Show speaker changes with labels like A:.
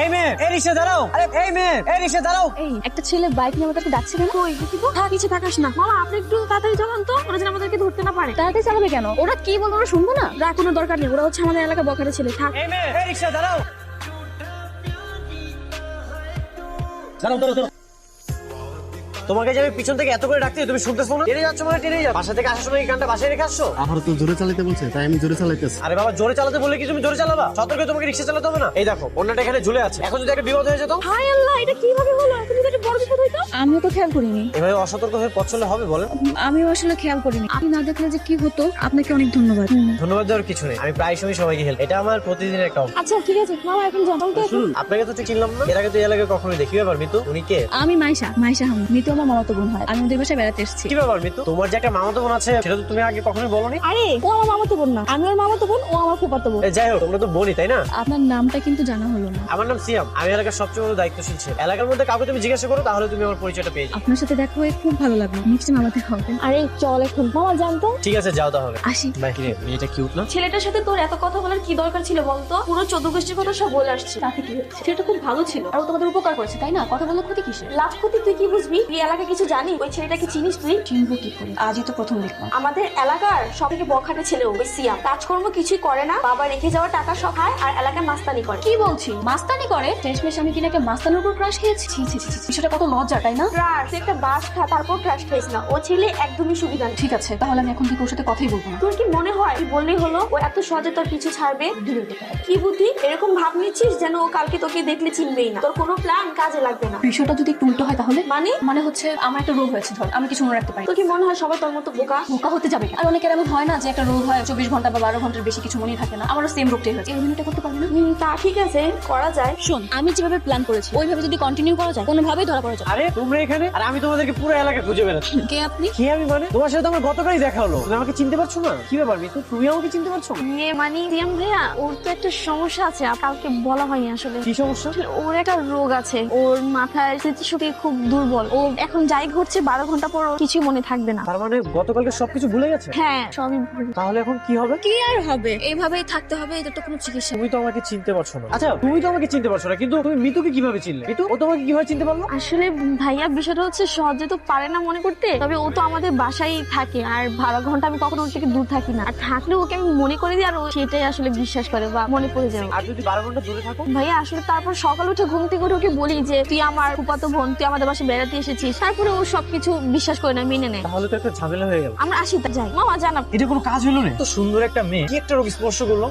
A: এই মেয়ে, এই রিকশা দাঁড়াও। আরে এই মেয়ে, এই রিকশা দাঁড়াও।
B: এই একটা ছেলে বাইক নিয়ে আমাদেরকে ডাকছে কেন? কই দেখি তো। থাক কিছু থাকাস না মামা, আপনি একটু তাড়াতাড়ি চালান তো, ওরা যেন আমাদেরকে ধরতে না পারে। তাড়াতাড়ি চালাবে কেন? ওরা কি বলবো আমরা শুনবো না? রাখ, কোনো দরকার নেই, ওরা হচ্ছে আমাদের এলাকা বখাটে ছেলে। থাক।
A: এই মেয়ে, এই রিকশা দাঁড়াও। দাঁড়াও, দাঁড়াও, দাঁড়াও। তোমাকে যে আমি পিছন থেকে এত করে ডাকতে তুমি শুনতেছো না? টেনে যাচ্ছ মানে টেনে যাও। বাসা থেকে আসার সময় এই গানটা বাসায় রেখে আসছো?
C: আমার তো জোরে চালাতে বলছে, তাই আমি জোরে চালাইতেছি।
A: আরে বাবা, জোরে চালাতে বললে কি তুমি জোরে চালাবা? সতর্ক, তোমাকে রিকশা চালাতে হবে না। এই দেখো অন্যটা এখানে ঝুলে আছে, এখন যদি একটা বিপদ হয়ে যেত?
B: হায় আল্লাহ, এটা কিভাবে হলো? এখন যদি একটা বড় বিপদ হইতো। আমিও তো খেয়াল করিনি।
A: এভাবে অসতর্ক হয়ে পথ চললে হবে বলেন?
B: আমিও আসলে খেয়াল করিনি। আপনি না দেখলে যে কি হতো। আপনাকে অনেক ধন্যবাদ।
A: ধন্যবাদ দেওয়ার কিছু নেই, আমি প্রায় সময় সবাইকে হেল্প, এটা আমার প্রতিদিনের কাজ।
B: আচ্ছা ঠিক আছে মামা, এখন যাও।
A: শুনুন, আপনাকে তো ঠিক চিনলাম না, এর আগে তো এই এলাকায় কখনোই দেখি। ব্যাপার মিতু, উনি কে?
B: আমি মাইশা আহমেদ। মিতু আমার মামাতো বোন হয়। আমি ওদের বাসায় বেড়াতে এসেছি।
A: কি ব্যাপার মিতু, তোমার যে একটা মামাতো বোন আছে সেটা তো তুমি আগে কখনোই বলোনি।
B: আরে ও আমার মামাতো বোন না, আমি ওর মামাতো বোন, ও আমার ফুফাতো বোন।
A: যাই হোক, তোমরা তো বোনই তাই না?
B: আপনার নামটা কিন্তু জানা হলো না।
A: আমার নাম সিয়াম, আমি এলাকার সবচেয়ে বড় দায়িত্বশীল ছেলে। এলাকার মধ্যে কাউকে তুমি জিজ্ঞাসা করো তাহলে তুমি আমার পরিচয়টা পেয়ে যাবে।
B: আপনার সাথে দেখা হয়ে খুব ভালো লাগলো। নেক্সট টাইম আমাদের হবে। আরে চল এখন মামা, জানতো।
A: ঠিক আছে, যাও তাহলে।
B: আসি।
A: বাই। রে মেয়েটা কিউট না?
D: ছেলেটার সাথে তোর এত কথা বলার কি দরকার ছিল বলতো? পুরো 14 গোষ্ঠীর কথা সব বলে আসছে। তাতে কি হচ্ছে? ছেলেটা খুব ভালো ছিল আর ও তোমাদের উপকার করেছে, তাই না? কথা বলার ক্ষতি কিসের? লাভ ক্ষতি তুই কি বুঝবি? এই এলাকা কিছু জানি? ওই ছেলেটাকে চিনিস তুই?
B: চিনবো কি করে? আজই তো প্রথম দেখলাম।
D: আমাদের এলাকার সব থেকে বখাটে ছেলে ওই সিয়াম। কাজকর্ম কিছুই করে না, বাবা রেখে যাওয়া টাকা সব খায় আর এলাকায় মাস্তানি করে।
B: কি বলছি? মাস্তানি করে? শেষমেশ আমি কিনা একটা মাস্তানের উপর ক্রাশ খেয়েছি। ছি ছি ছি ছি, সেটা কত লজ্জা, তাই না?
D: ক্রাশ, তুই একটা বাস খা তারপর ক্রাশ খাইস না। ও ছেলে একদমই সুবিধা নেই।
B: ঠিক আছে, তাহলে আমি এখন থেকে ওর সাথে কথাই বলবো না।
D: তোর কি মনে হয় তুই বললেই হলো ও এত সহজে তোর পিছু ছাড়বে? কি বুদ্ধি, এরকম ভাব নিচ্ছিস যেন ও কালকে তোকে দেখলে চিনবেই না। তোর কোনো প্ল্যান কাজে লাগবে না।
B: বিষয়টা যদি একটু উল্টো হয় তাহলে?
D: মানে
B: মানে হচ্ছে আমার একটা রোগ হয়েছে, ধর আমি কিছু মনে রাখতে পারি।
D: তোর কি মনে হয় সবাই তোর মতো বোকা?
B: বোকা হতে যাবে কেন? আর অনেকের এমন হয় না যে একটা রোগ হয় 24 ঘন্টা বা 12 ঘন্টার বেশি কিছু মনে থাকে না। আমারও সেম রোগটাই হয়েছে। এই অভিনয়টা করতে পারবি না?
D: তা ঠিক আছে, করা যায়।
B: শোন, আমি যেভাবে প্ল্যান করেছি ওইভাবে যদি কন্টিনিউ করা যায় কোনোভাবেই ধরা পড়া যায়।
A: আরে তোমরা এখানে? আর আমি তোমাদেরকে পুরো এলাকা খুঁজে বেড়াচ্ছি।
B: কে আপনি?
A: কি আমি মানে? তোমার সাথে তো আমার গতকালই দেখা হলো, তুমি আমাকে চিনতে পারছো না? কি ব্যাপার মিতু, তুমি আমাকে চিনতে পারছো না?
D: ইয়ে মানে সিয়াম ভাইয়া, ওর তো একটা সমস্যা আছে, কালকে বলা হয়নি আসলে।
A: কি সমস্যা?
D: ওর একটা রোগ আছে, ওর মাথায় স্মৃতিশক্তি খুব দুর্বল। ও এখন যাই ঘটছে 12 ঘন্টা পর ওর কিছুই মনে থাকবে না।
A: তার মানে গতকালকে সবকিছু ভুলে গেছে?
D: হ্যাঁ সবই ভুল।
A: তাহলে এখন কি হবে?
B: কি আর হবে, এইভাবেই থাকতে হবে। এটা তো কোনো চিকিৎসা।
A: তুমি তো আমাকে চিনতে পারছো না। আচ্ছা, তুমি তো আমাকে চিনতে পারছো না, কিন্তু তুমি মিতুকে কিভাবে চিনলে? মিতু, ও তোমাকে কিভাবে চিনতে পারলো?
D: আসলে ভাইয়া বিষয়টা হচ্ছে সহজে তো পারে না মনে করতে, তবে ও তো আমাদের বাসায় থাকে আর 12 ঘন্টা আমি কখনো ওর থেকে দূর থাকি না। আর থাকলে ওকে আমি মনে করে দিই আর ও সেটাই আসলে বিশ্বাস করে বা মনে পড়ে যায়।
A: আর যদি 12 ঘন্টা দূরে থাকো?
D: ভাইয়া আসলে তারপর সকাল উঠে ঘুম থেকে উঠে ওকে বলি যে তুই আমার ফুফাতো বোন, তুই আমাদের বাসায় বেড়াতে এসেছিস, তারপরে ও সবকিছু বিশ্বাস করে না, মেনে নেয়।
A: তাহলে তো একটা ঝামেলা হয়ে গেল।
D: আমরা আসি, যাই মামা, জানাব।
A: এটা কোনো কাজ হলো না? তো সুন্দর একটা মেয়ে কি একটা রোগ স্পর্শ করলো।